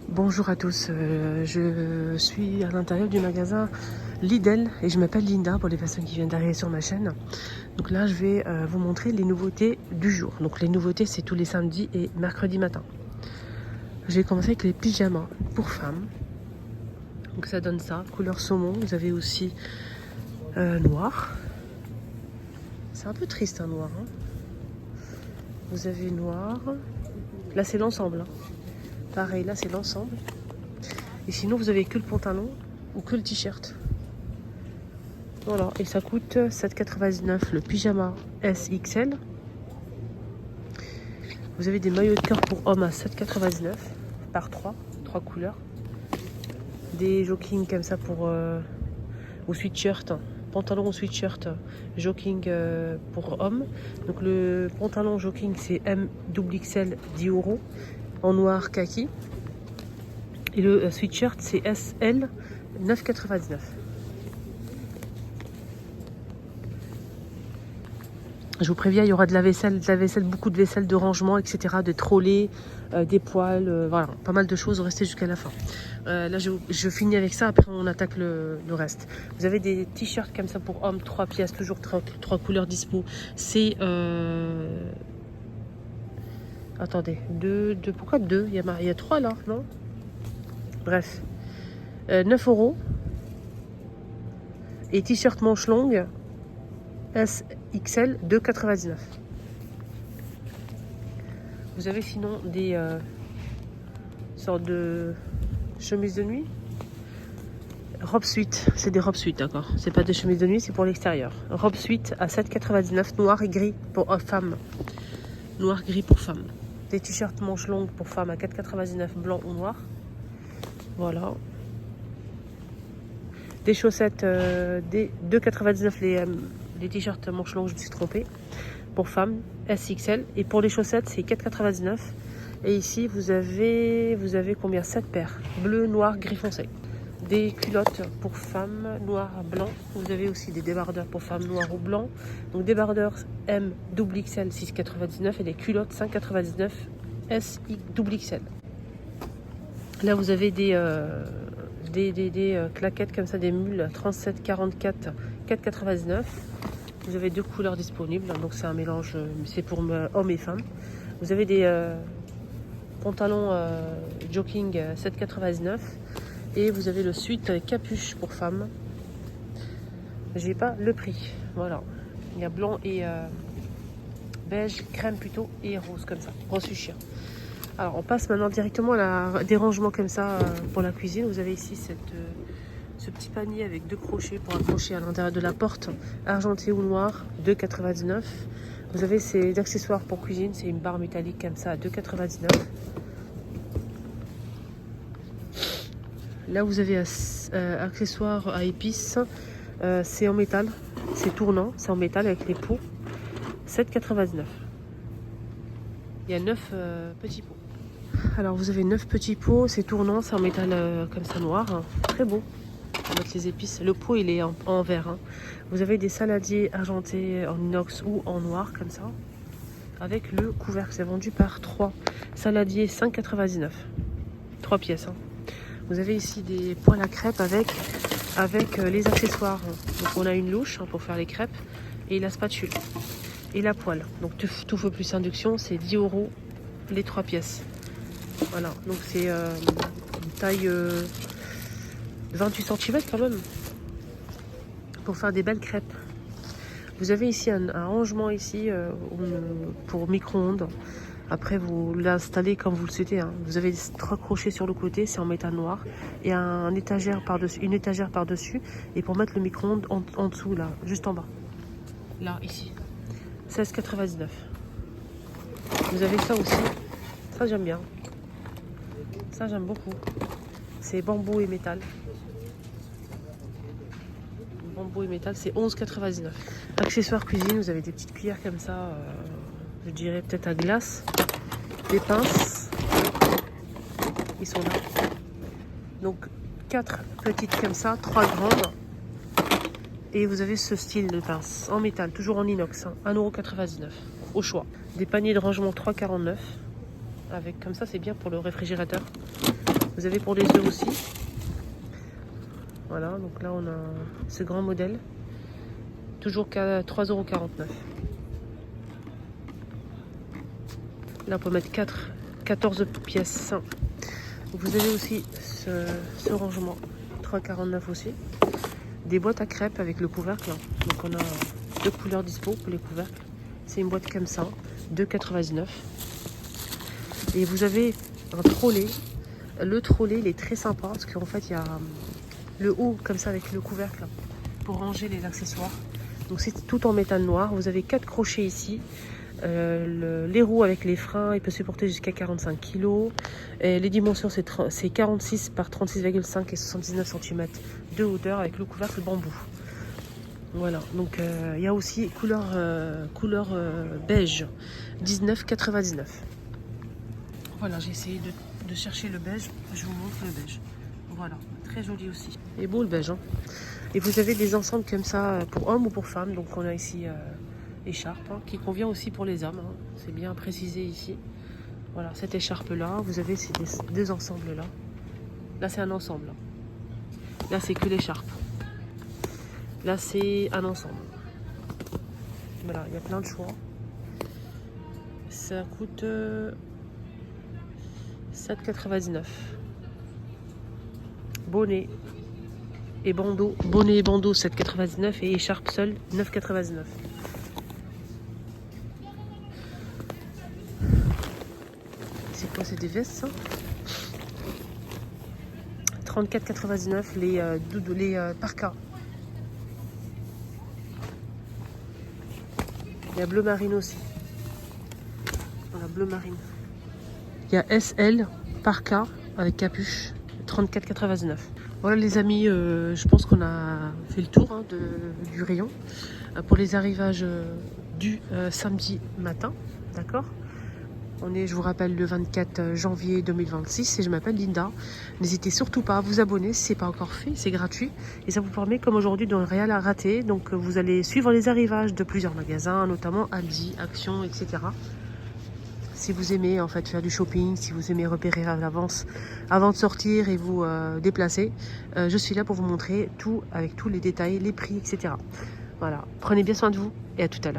Bonjour à tous, je suis à l'intérieur du magasin Lidl et je m'appelle Linda pour les personnes qui viennent d'arriver sur ma chaîne. Donc là je vais vous montrer les nouveautés du jour. Donc les nouveautés c'est tous les samedis et mercredis matin. Je vais commencer avec les pyjamas pour femmes. Donc ça donne ça, couleur saumon. Vous avez aussi noir. C'est un peu triste un noir. Hein. Vous avez noir. Là c'est l'ensemble. Hein. Pareil, là c'est l'ensemble. Et sinon, vous avez que le pantalon ou que le t-shirt. Voilà, et ça coûte 7,99 le pyjama SXL. Vous avez des maillots de cœur pour hommes à 7,99 par 3 couleurs. Des jogging comme ça pour au sweatshirt, pantalon au sweatshirt, jogging pour hommes. Donc le pantalon jogging c'est M XXL 10 € en noir kaki. Et le sweatshirt c'est SL 9,99. Je vous préviens, il y aura de la vaisselle, beaucoup de vaisselle de rangement, etc., de trolley, des poêles, voilà, pas mal de choses. Restez jusqu'à la fin. Là, je finis avec ça, après on attaque le reste. Vous avez des t-shirts comme ça pour hommes, 3 pièces, toujours 3 couleurs dispo. C'est... Attendez, pourquoi 2 il y a 3 là, non? Bref. 9 €. Et t-shirt manche longue, SXL 2,99. Vous avez sinon des sortes de chemises de nuit. Robe suite, c'est des robes suite, d'accord. C'est pas des chemises de nuit, c'est pour l'extérieur. Robe suite à 7,99, noir et gris pour femmes. Noir gris pour femmes. Des t-shirts manches longues pour femmes à 4,99, blanc ou noir. Voilà. Des chaussettes, des 2,99 les t-shirts manches longues, je me suis trompée. Pour femmes, SXL. Et pour les chaussettes, c'est 4,99. Et ici, vous avez combien? 7 paires. Bleu, noir, gris foncé. Des culottes pour femmes, noir, blanc. Vous avez aussi des débardeurs pour femmes, noir ou blanc. Donc débardeurs M XXL 6,99 et des culottes 5,99 XXL. Là, vous avez des claquettes comme ça, des mules 37,44 4,99. Vous avez 2 couleurs disponibles, donc c'est un mélange, c'est pour hommes et femmes. Vous avez des pantalons jogging 7,99 et vous avez le suite capuche pour femmes. J'ai pas le prix, voilà. Il y a blanc et beige, crème plutôt et rose comme ça, rose fuchsia. Alors on passe maintenant directement à des rangements comme ça pour la cuisine. Vous avez ici ce petit panier avec 2 crochets pour accrocher à l'intérieur de la porte, argenté ou noir, 2,99. Vous avez ces accessoires pour cuisine, c'est une barre métallique comme ça à 2,99. Là vous avez accessoires à épices, c'est en métal, c'est tournant, c'est en métal avec les pots, 7,99. Il y a 9 petits pots. Alors vous avez 9 petits pots, c'est tournant, c'est en métal comme ça noir, hein. Très beau. On va mettre les épices. Le pot il est en verre. Hein. Vous avez des saladiers argentés en inox ou en noir comme ça. Avec le couvercle, c'est vendu par 3. Saladier 5,99. 3 pièces. Hein. Vous avez ici des poêles à crêpes avec les accessoires. Donc on a une louche hein, pour faire les crêpes et la spatule. Et la poêle. Donc tout feu plus induction, c'est 10 € les 3 pièces. Voilà, donc c'est une taille 28 cm quand même pour faire des belles crêpes. Vous avez ici un rangement ici pour micro-ondes. Après vous l'installez comme vous le souhaitez. Hein. Vous avez 3 crochets sur le côté, c'est en métal noir et une étagère par-dessus et pour mettre le micro-ondes en dessous là, juste en bas. Là ici. 16,99. Vous avez ça aussi. Ça j'aime bien. Ça j'aime beaucoup. C'est bambou et métal. Bambou et métal, c'est 11,99. Accessoires cuisine, vous avez des petites cuillères comme ça, je dirais peut-être à glace. Des pinces, ils sont là. Donc 4 petites comme ça, 3 grandes. Et vous avez ce style de pince en métal, toujours en inox, hein, 1,99 € au choix. Des paniers de rangement 3,49 €. Avec comme ça, c'est bien pour le réfrigérateur. Vous avez pour les œufs aussi. Voilà, donc là on a ce grand modèle. Toujours qu'à 3,49 €. Là on peut mettre 14 pièces. Vous avez aussi ce rangement, 3,49 € aussi. Des boîtes à crêpes avec le couvercle. Donc on a 2 couleurs dispo pour les couvercles. C'est une boîte comme ça, 2,99 €. Et vous avez un trolley. Le trolley il est très sympa parce qu'en fait il y a le haut comme ça avec le couvercle pour ranger les accessoires. Donc c'est tout en métal noir. Vous avez 4 crochets ici. Les roues avec les freins, il peut supporter jusqu'à 45 kg. Et les dimensions c'est 46 par 36,5 et 79 cm de hauteur avec le couvercle bambou. Voilà, donc il y a aussi couleur beige, 19,99 €. Voilà, j'ai essayé de chercher le beige, je vous montre le beige. Voilà, très joli aussi. Et beau le beige, hein. Et vous avez des ensembles comme ça pour hommes ou pour femmes. Donc on a ici écharpe qui convient aussi pour les hommes, hein. C'est bien précisé ici. Voilà, cette écharpe là, vous avez ces deux ensembles là. Là c'est un ensemble. Là c'est que l'écharpe. Là c'est un ensemble. Voilà, il y a plein de choix. Ça coûte 7,99 €. Bonnet et bandeau, 7,99 € et écharpe seule 9,99 €. C'est quoi, c'est des vestes ça? 34,99 € les parkas. Il y a bleu marine aussi. Voilà, bleu marine. Il y a SL parka avec capuche, 34,99 €. Voilà les amis, je pense qu'on a fait le tour, hein, du rayon pour les arrivages du samedi matin, d'accord? On est, je vous rappelle, le 24 janvier 2026 et je m'appelle Linda. N'hésitez surtout pas à vous abonner si ce n'est pas encore fait, c'est gratuit. Et ça vous permet, comme aujourd'hui, de ne rien à rater. Donc vous allez suivre les arrivages de plusieurs magasins, notamment Aldi, Action, etc. Si vous aimez en fait faire du shopping, si vous aimez repérer à l'avance avant de sortir et vous déplacer, je suis là pour vous montrer tout avec tous les détails, les prix, etc. Voilà, prenez bien soin de vous et à tout à l'heure.